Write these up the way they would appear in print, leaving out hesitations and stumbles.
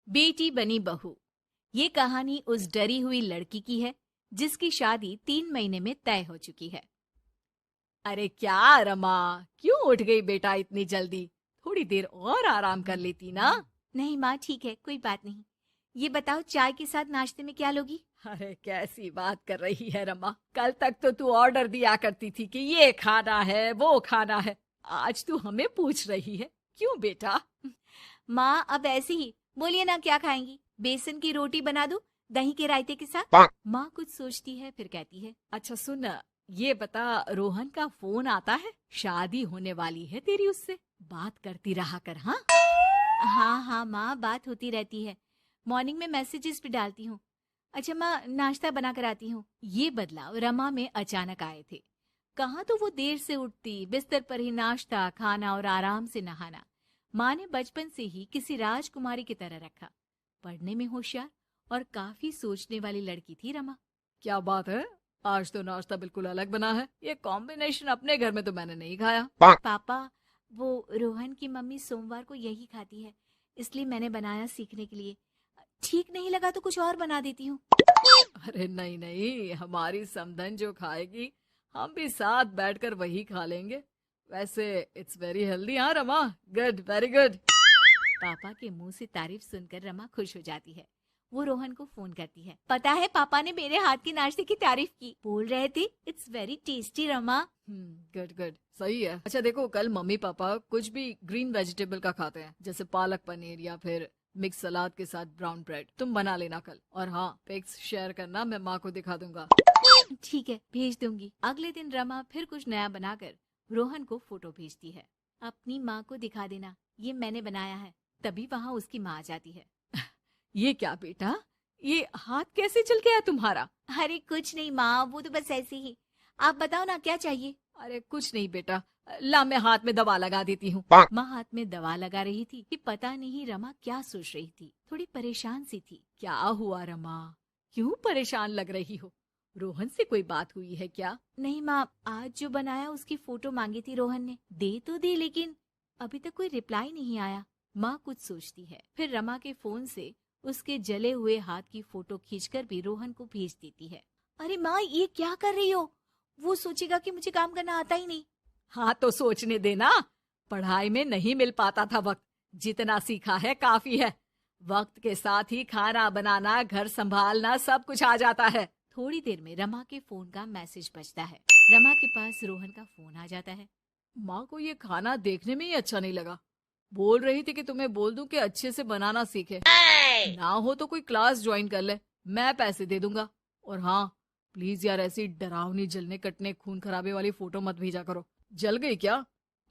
बेटी बनी बहू। ये कहानी उस डरी हुई लड़की की है जिसकी शादी 3 महीने में तय हो चुकी है। अरे क्या रमा, क्यों उठ गई बेटा इतनी जल्दी? थोड़ी देर और आराम कर लेती ना। नहीं माँ, ठीक है, कोई बात नहीं। ये बताओ, चाय के साथ नाश्ते में क्या लोगी? अरे कैसी बात कर रही है रमा, कल तक तो तू ऑर्डर दिया करती थी कि ये खाना है वो खाना है, आज तू हमें पूछ रही है, क्यों बेटा? माँ अब ऐसे ही बोलिए ना, क्या खाएंगी? बेसन की रोटी बना दूं दही के रायते के साथ? माँ कुछ सोचती है फिर कहती है, अच्छा सुन, ये बता, रोहन का फोन आता है? शादी होने वाली है तेरी उससे, बात करती रहा कर। हाँ हाँ हाँ माँ, बात होती रहती है, मॉर्निंग में मैसेजेस भी डालती हूँ। अच्छा माँ, नाश्ता बना कर आती हूँ। ये बदलाव रमा में अचानक आए थे। कहाँ तो वो देर से उठती, बिस्तर पर ही नाश्ता खाना और आराम से नहाना। माँ ने बचपन से ही किसी राजकुमारी की तरह रखा। पढ़ने में होशियार और काफी सोचने वाली लड़की थी रमा। क्या बात है, आज तो नाश्ता बिल्कुल अलग बना है। ये कॉम्बिनेशन अपने घर में तो मैंने नहीं खाया। पापा, वो रोहन की मम्मी सोमवार को यही खाती है, इसलिए मैंने बनाया सीखने के लिए। ठीक नहीं लगा तो कुछ और बना देती हूँ। अरे नहीं नहीं, हमारी समधन जो खाएगी हम भी साथ बैठकर वही खा लेंगे। वैसे इट्स वेरी हेल्दी। हाँ रमा, गुड, वेरी गुड। पापा के मुंह से तारीफ सुनकर रमा खुश हो जाती है। वो रोहन को फोन करती है, पता है पापा ने मेरे हाथ के नाश्ते की तारीफ की, बोल रहे थे it's very tasty Rama. Good good, सही है। अच्छा देखो, कल मम्मी पापा कुछ भी ग्रीन वेजिटेबल का खाते हैं, जैसे पालक पनीर या फिर मिक्स सलाद के साथ ब्राउन ब्रेड। तुम बना लेना कल, और हाँ पिक्स शेयर करना, मैं माँ को दिखा दूंगा। ठीक है, भेज दूंगी। अगले दिन रमा फिर कुछ नया बनाकर रोहन को फोटो भेजती है। अपनी माँ को दिखा देना, ये मैंने बनाया है। तभी वहाँ उसकी माँ आ जाती है। ये क्या बेटा, ये हाथ कैसे चल गया तुम्हारा? अरे कुछ नहीं माँ, वो तो बस ऐसे ही। आप बताओ ना, क्या चाहिए? अरे कुछ नहीं बेटा, ला मैं हाथ में दवा लगा देती हूँ। माँ हाथ में दवा लगा रही थी कि पता नहीं रमा क्या सोच रही थी, थोड़ी परेशान सी थी। क्या हुआ रमा, क्यों परेशान लग रही हो? रोहन से कोई बात हुई है क्या? नहीं माँ, आज जो बनाया उसकी फोटो मांगी थी रोहन ने, दे तो दी लेकिन अभी तक कोई रिप्लाई नहीं आया। माँ कुछ सोचती है, फिर रमा के फोन से उसके जले हुए हाथ की फोटो खींचकर भी रोहन को भेज देती है। अरे माँ, ये क्या कर रही हो? वो सोचेगा कि मुझे काम करना आता ही नहीं। हाँ तो सोचने देना, पढ़ाई में नहीं मिल पाता था वक्त, जितना सीखा है काफी है। वक्त के साथ ही खाना बनाना, घर संभालना सब कुछ आ जाता है। थोड़ी देर में रमा के फोन का मैसेज बजता है। रमा के पास रोहन का फोन आ जाता है। माँ को ये खाना देखने में ही अच्छा नहीं लगा, बोल रही थी कि तुम्हें बोल दूं कि अच्छे से बनाना सीखे। ना हो तो कोई क्लास ज्वाइन कर ले, मैं पैसे दे दूंगा। और हाँ, प्लीज यार ऐसी डरावनी जलने कटने खून खराबे वाली फोटो मत भेजा करो। जल गई क्या?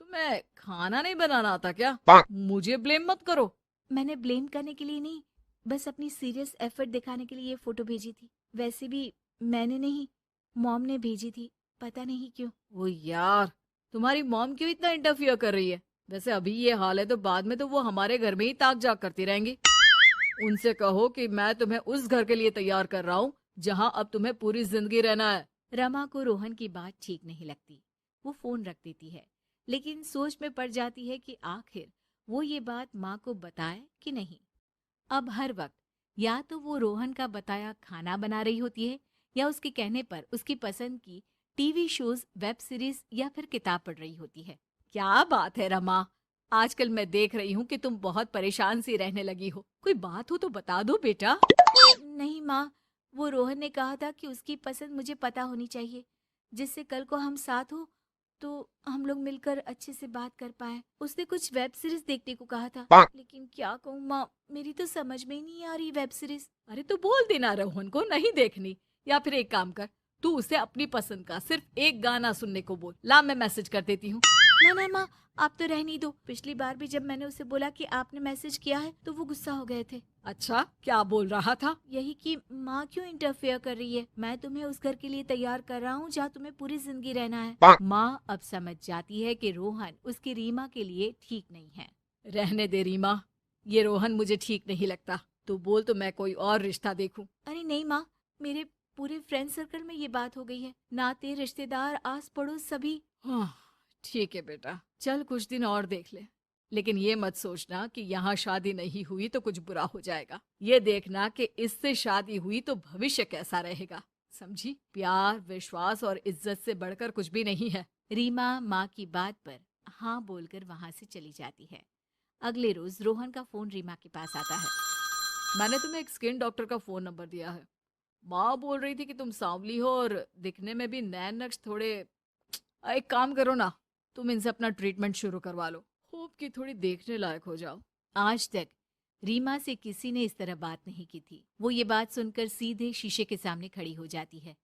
तुम्हें खाना नहीं बनाना आता क्या? मुझे ब्लेम मत करो। मैंने ब्लेम करने के लिए नहीं, बस अपनी सीरियस एफर्ट दिखाने के लिए ये फोटो भेजी थी। वैसे भी मैंने नहीं, मॉम ने भेजी थी, पता नहीं क्यों। ओ यार, तुम्हारी मॉम क्यों इतना इंटरफियर कर रही है? वैसे अभी ये हाल है तो बाद में तो वो हमारे घर में ही ताक जाग करती रहेंगी। उनसे कहो कि मैं तुम्हें उस घर के लिए तैयार कर रहा हूँ जहाँ अब तुम्हें पूरी जिंदगी रहना है। रमा को रोहन की बात ठीक नहीं लगती, वो फोन रख देती है, लेकिन सोच में पड़ जाती है कि आखिर वो ये बात माँ को बताए कि नहीं। अब हर वक्त या तो वो रोहन का बताया खाना बना रही होती है, या उसके कहने पर उसकी पसंद की टीवी शोज, वेब सीरीज या फिर किताब पढ़ रही होती है। क्या बात है रमा, आजकल मैं देख रही हूँ कि तुम बहुत परेशान सी रहने लगी हो। कोई बात हो तो बता दो बेटा। नहीं माँ, वो रोहन ने कहा था कि उसकी पसंद मुझे पता होनी चाहिए, जिससे कल को हम साथ हो तो हम लोग मिलकर अच्छे से बात कर पाए। उसने कुछ वेब सीरीज देखने को कहा था, लेकिन क्या कहूँ माँ, मेरी तो समझ में ही नहीं आ रही वेब सीरीज। अरे तो बोल देना रोहन को नहीं देखनी, या फिर एक काम कर, तू उसे अपनी पसंद का सिर्फ एक गाना सुनने को बोल। ला मैं मैसेज कर देती हूँ। ना ना माँ, आप तो रहने दो। पिछली बार भी जब मैंने उसे बोला कि आपने मैसेज किया है तो वो गुस्सा हो गए थे। अच्छा, क्या बोल रहा था? यही कि माँ क्यों इंटरफेयर कर रही है, मैं तुम्हें उस घर के लिए तैयार कर रहा हूँ जहाँ तुम्हें पूरी जिंदगी रहना है। माँ अब समझ जाती है कि रोहन उसकी रीमा के लिए ठीक नहीं है। रहने दे रीमा, ये रोहन मुझे ठीक नहीं लगता। तू बोल तो मैं कोई और रिश्ता देखूं। अरे नहीं माँ, मेरे पूरे फ्रेंड सर्कल में ये बात हो गई है, नाते रिश्तेदार आस पड़ोस सभी। हाँ ठीक है बेटा, चल कुछ दिन और देख ले, लेकिन ये मत सोचना कि यहाँ शादी नहीं हुई तो कुछ बुरा हो जाएगा। ये देखना कि इससे शादी हुई तो भविष्य कैसा रहेगा। समझी? प्यार, विश्वास और इज्जत से बढ़कर कुछ भी नहीं है। रीमा माँ की बात पर हाँ बोलकर वहां से चली जाती है। अगले रोज रोहन का फोन रीमा के पास आता है। मैंने तुम्हें एक स्किन डॉक्टर का फोन नंबर दिया है। माँ बोल रही थी कि तुम सांवली हो और दिखने में भी नैन नक्श थोड़े। एक काम करो ना, तुम इनसे अपना ट्रीटमेंट शुरू करवा लो। होप कि थोड़ी देखने लायक हो जाओ। आज तक रीमा से किसी ने इस तरह बात नहीं की थी। वो ये बात सुनकर सीधे शीशे के सामने खड़ी हो जाती है।